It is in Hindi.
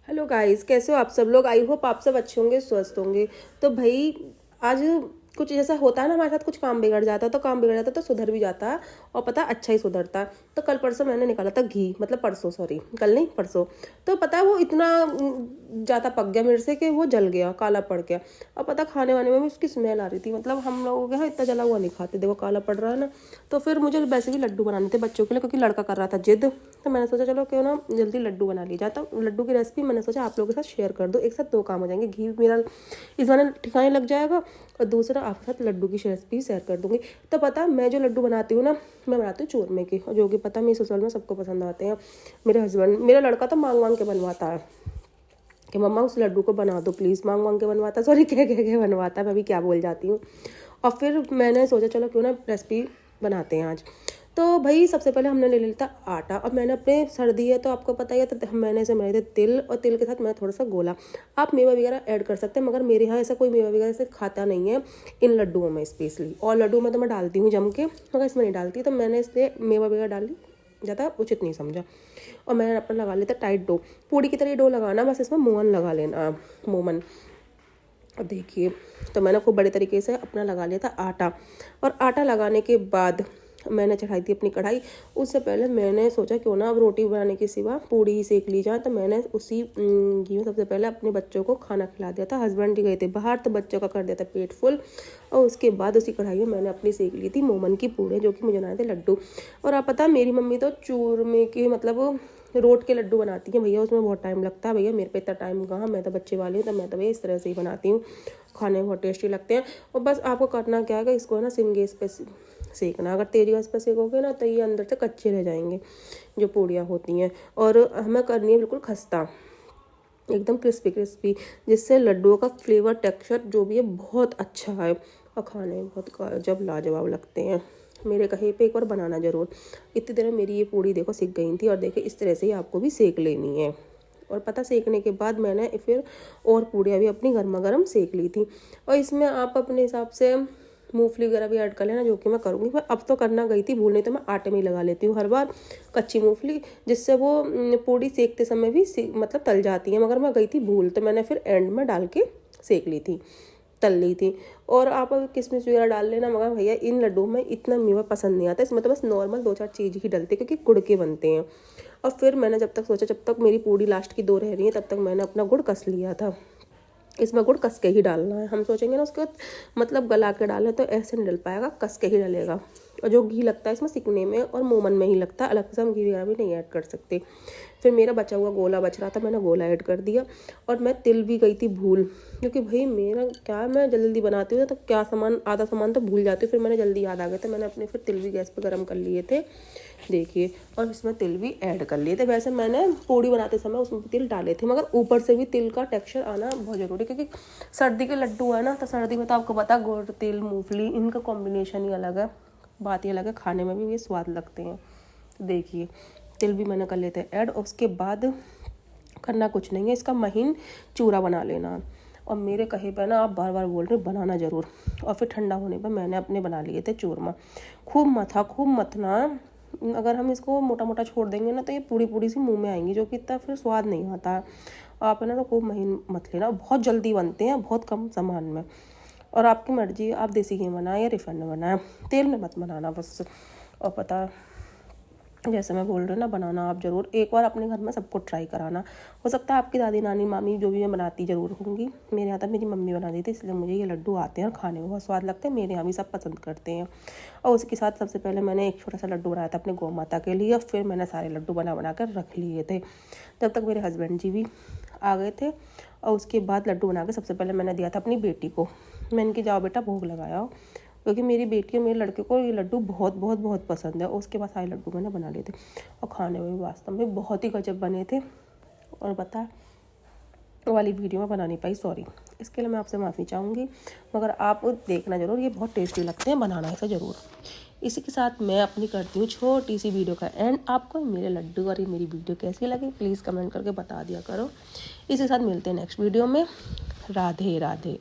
हेलो गाइस, कैसे हो आप सब लोग। आई होप आप सब अच्छे होंगे, स्वस्थ होंगे। तो भाई आज कुछ जैसा होता है ना, हमारे साथ कुछ काम बिगड़ जाता है तो काम बिगड़ जाता है तो सुधर भी जाता है, और पता है अच्छा ही सुधरता है। तो कल परसों मैंने निकाला था घी, मतलब परसों, सॉरी कल नहीं परसों। तो पता है वो इतना ज़्यादा पक गया मेरे से कि वो जल गया, काला पड़ गया। और पता खाने वाने में भी उसकी स्मेल आ रही थी। मतलब हम लोगों के यहाँ इतना जला हुआ नहीं खाते, देखो काला पड़ रहा है ना। तो फिर मुझे वैसे भी लड्डू बनाने थे बच्चों के लिए, क्योंकि लड़का कर रहा था जिद। तो मैंने सोचा चलो क्यों ना जल्दी लड्डू बना लिया जाए। तो लड्डू की रेसिपी मैंने सोचा आप लोगों के साथ शेयर कर दो, एक साथ दो काम हो जाएंगे। घी मेरा इस बार ठिकाने लग जाएगा और दूसरा आपके साथ लड्डू की रेसिपी शेयर कर दूंगी। तो पता मैं जो लड्डू बनाती हूँ ना, मैं बनाती हूँ चूरमे के, और जो कि पता मेरे ससुराल में सबको पसंद आते हैं। मेरे हस्बैंड, मेरा लड़का तो मांग मांग के बनवाता है कि मम्मा उस लड्डू को बना दो प्लीज़। मांग मांग के बनवाता, सॉरी कह के बनवाता, मैं भी क्या बोल जाती हूँ। और फिर मैंने सोचा चलो क्यों ना रेसिपी बनाते हैं आज। तो भाई सबसे पहले हमने ले लिया था आटा। और मैंने अपने सर्दी है तो आपको पता ही है, तो मैंने इसे बनाए थे तिल, और तिल के साथ मैं थोड़ा सा गोला। आप मेवा वगैरह ऐड कर सकते हैं, मगर मेरे यहाँ ऐसा कोई मेवा वगैरह से खाता नहीं है इन लड्डुओं में स्पेशली। और लड्डू में तो मैं डालती हूँ जम के, मगर इसमें नहीं डालती। तो मैंने इसलिए मेवा वगैरह डाल ली, ज़्यादा उचित नहीं समझा। और मैंने अपना लगा लिया था टाइट डो, पूड़ी की तरह डो लगाना, बस इसमें मोमन लगा लेना, मोमन। और देखिए, तो मैंने खूब बड़े तरीके से अपना लगा लिया था आटा। और आटा लगाने के बाद मैंने चढ़ाई थी अपनी कढ़ाई। उससे पहले मैंने सोचा क्यों ना अब रोटी बनाने के सिवा पूड़ी ही सेक ली जाए। तो मैंने उसी घी में सबसे पहले अपने बच्चों को खाना खिला दिया था। हस्बैंड जी गए थे बाहर, तो बच्चों का कर दिया था पेट फुल। और उसके बाद उसी कढ़ाई में मैंने अपनी सेक ली थी मोमन की पूड़े, जो कि मुझे बनाए थे लड्डू। और आप पता मेरी मम्मी तो चूरमे के मतलब रोट के लड्डू बनाती हैं भैया, उसमें बहुत टाइम लगता है भैया। मेरे पे इतना टाइम कहाँ, मैं तो बच्चे वाली हूँ, तो मैं तो भैया इस तरह से ही बनाती हूँ। खाने में बहुत टेस्टी लगते हैं। और बस आपको करना क्या है, इसको ना सिम गैस पे सेकना। अगर तेज गैस पर सेकोगे ना तो ये अंदर से कच्चे रह जाएंगे जो पूड़ियाँ होती हैं। और हमें करनी है बिल्कुल खस्ता, एकदम क्रिस्पी क्रिस्पी, जिससे लड्डुओं का फ्लेवर टेक्सचर जो भी है बहुत अच्छा है, और खाने में बहुत जब लाजवाब लगते हैं। मेरे कहे पे एक बार बनाना ज़रूर। इतनी देर में मेरी ये पूड़ी देखो सिक गई थी, और देखिए इस तरह से ही आपको भी सेक लेनी है। और पता सेकने के बाद मैंने फिर और पूड़ियाँ भी अपनी गर्मा गर्म सेक ली थी। और इसमें आप अपने हिसाब से मूंगफली वगैरह भी ऐड कर लेना, जो कि मैं करूँगी। पर अब तो करना गई थी भूल, नहीं तो मैं आटे में ही लगा लेती हूँ हर बार कच्ची मूंगफली, जिससे वो पूड़ी सेकते समय भी मतलब तल जाती है। मगर मैं गई थी भूल, तो मैंने फिर एंड में डाल के सेक ली थी, तल ली थी। और आप किशमिश वगैरह डाल लेना, मगर भैया इन लड्डू में इतना मेवा पसंद नहीं आता। इसमें तो बस नॉर्मल 2-4 चीज़ ही डलती है, क्योंकि गुड़ के बनते हैं। और फिर मैंने जब तक सोचा, जब तक मेरी पूड़ी लास्ट की 2 रह रही है, तब तक मैंने अपना गुड़ कस लिया था। इसमें गुड़ कस के ही डालना है। हम सोचेंगे ना उसके मतलब गला के डालें, तो ऐसे नहीं डल पाएगा, कस के ही डलेगा। और जो घी लगता है इसमें सिकने में और मोमन में ही लगता है, अलग से हम घी वगैरह भी नहीं ऐड कर सकते। फिर मेरा बचा हुआ गोला बच रहा था, मैंने गोला ऐड कर दिया। और मैं तिल भी गई थी भूल, क्योंकि भाई मेरा क्या, मैं जल्दी बनाती हूँ तो क्या सामान, आधा सामान तो भूल जाती हूँ। फिर मैंने जल्दी याद आ गया था, मैंने अपने फिर तिल भी गैस पर गर्म कर लिए थे, देखिए। और इसमें तिल भी ऐड कर लिए थे। वैसे मैंने पूड़ी बनाते समय उसमें भी तिल डाले थे, मगर ऊपर से भी तिल का टेक्सचर आना बहुत ज़रूरी है, क्योंकि सर्दी के लड्डू है ना, तो सर्दी में तो आपको पता गुड़ तिल मूंगफली इनका कॉम्बिनेशन ही अलग है, बात ही अलग है, खाने में भी ये स्वाद लगते हैं। तो देखिए तिल भी मैंने कर लेते हैं ऐड। और उसके बाद करना कुछ नहीं है, इसका महीन चूरा बना लेना। और मेरे कहे पर ना आप बार बार बोल रहे बनाना ज़रूर। और फिर ठंडा होने पर मैंने अपने बना लिए थे चूरमा। खूब मथा, खूब मथना। अगर हम इसको मोटा मोटा छोड़ देंगे ना, तो ये पूड़ी पूड़ी सी मुंह में आएंगी, जो कि इतना फिर स्वाद नहीं आता है। आप है ना तो खूब महीन मत लेना, बहुत जल्दी बनते हैं बहुत कम सामान में। और आपकी मर्जी, आप देसी घी बनाएं या रिफाइंड में बनाएं, तेल में मत बनाना बस। और पता जैसे मैं बोल रही हूँ ना, बनाना आप ज़रूर एक बार अपने घर में सबको ट्राई कराना। हो सकता है आपकी दादी नानी मामी जो भी मैं बनाती ज़रूर होंगी। मेरे यहाँ तक मेरी मम्मी बनाती थी, इसलिए मुझे ये लड्डू आते हैं और खाने में बहुत स्वाद लगते हैं। मेरे यहाँ भी सब पसंद करते हैं। और उसके साथ सबसे पहले मैंने एक छोटा सा लड्डू बनाया था अपने गौ माता के लिए, फिर मैंने सारे लड्डू बना कर रख लिए थे। जब तक मेरे हस्बैंड जी भी आ गए थे। और उसके बाद लड्डू बना के सबसे पहले मैंने दिया था अपनी बेटी को। मैंने कि जाओ बेटा भोग लगाया हो, क्योंकि मेरी बेटी और मेरे लड़के को ये लड्डू बहुत बहुत बहुत पसंद है। और उसके बाद सारे लड्डू मैंने बना लिए थे, और खाने में भी वास्तव में बहुत ही गजब बने थे। और बता वाली वीडियो में बना नहीं पाई, सॉरी, इसके लिए मैं आपसे माफ़ी चाहूँगी। मगर आप देखना ज़रूर, ये बहुत टेस्टी लगते हैं, बनाना ऐसा ज़रूर। इसी के साथ मैं अपनी करती हूँ छोटी सी वीडियो का एंड। आपको मेरे लड्डू और ये मेरी वीडियो कैसी लगी प्लीज़ कमेंट करके बता दिया करो। इसी के साथ मिलते हैं नेक्स्ट वीडियो में। राधे राधे।